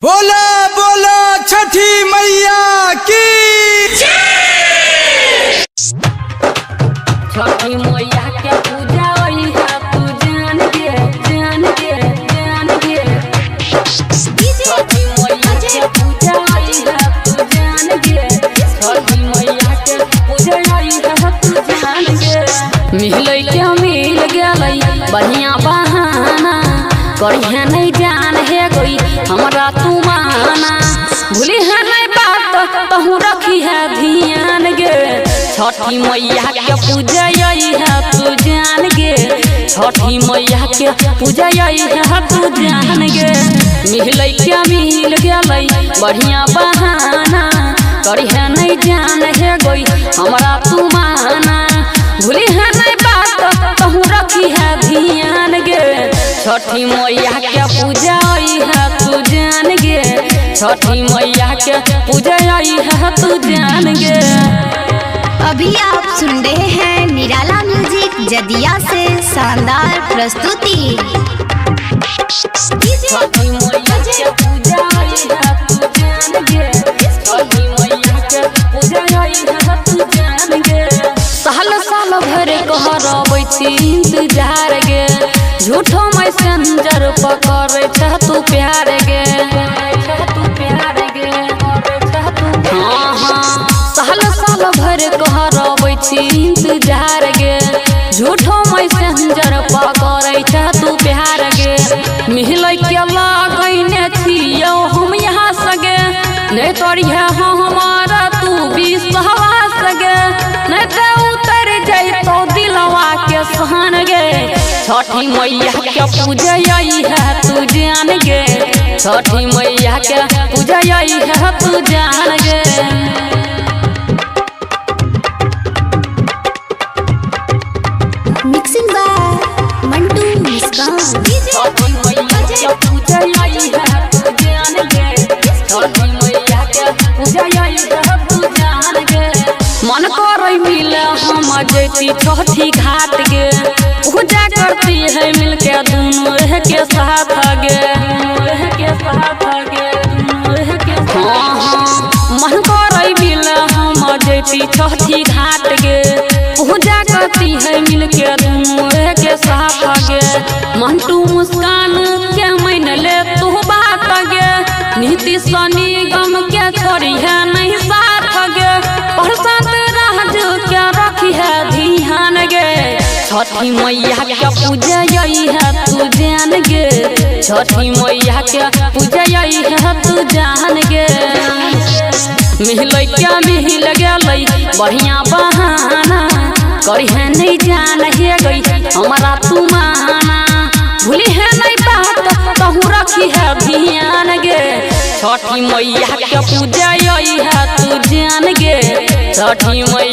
बोला बोला छठी मैया की छठी मैया के पूजा होई है तू जान के छठी मैया के पूजा होई है तू जान के छठी मैया के पूजा होई है तू जान के मिलै के मिल गेलै बढ़िया बहाना करिहे नहीं जान है कोई हमरा तू माना भूली है नहीं बात तहु रखी है ध्यान गे छठी मैया के पूजा है तू जान गे छठी मैया के पूजा है तू जान गे मिलै के मिल गेलै बढ़िया बहाना करिहे नहीं जान है कोई हमरा तू माना भूली है नहीं बात तहु रखी है ध्यान गे छठी मैया के पूजा है तू जान गे छठी मैया के पूजा है तू जान गे। अभी आप सुन रहे हैं निराला म्यूजिक जदिया से शानदार प्रस्तुति। छठी मैया के पूजा है तू जान गे छठी मैया के पूजा है तू जान गे साल साल भर कहरबै छी इंतजार गे झूठो मैसेंजर पकड़े छ तू प्यार गे हाँ हाँ साल साल भर कहरबै छी इंतजार गे झूठो मैसेंजर पकड़े छ तू प्यार गे मिलै के लगैने छियौ हम यहाँ सगे नहीं तोड़िए हमारा तू विश्वास गे नहीं तो उतर जैतो दिलवा के सहन गे छठी मैया के पूजा है तू जान गे छठी मैया के पूजा है तू जान गे। मिक्सिंग बाय मंटू मुस्कान। छठी मैया के पूजा है तू जान गे छठी मैया के पूजा है तू जान गे मन करे मिले हम जैती छठी घाट गे पूजा करती है मिलके दोनों के साथ गे हाँ हाँ मन करे मिले हम जैती छठी घाट गे पूजा करती है मिलके दोनों के साथ गे मंटू मुस्कान के मान ले तू बात गे नीति सनी गम के छोड़ी है नहीं साथ गे प्रसाद राज के रखी है ध्यान गे छठी मैया के पूजा है तू जान गे छठी मैया के पूजा है तू जान गे मिलै के मिल गेलै बढ़िया बहाना करिहे नहीं जान है गई हमारा तू माना भूली है नहीं बात तहु रखी है ध्यान गे छठी मैया के पूजा है तू जान गे छठी मैया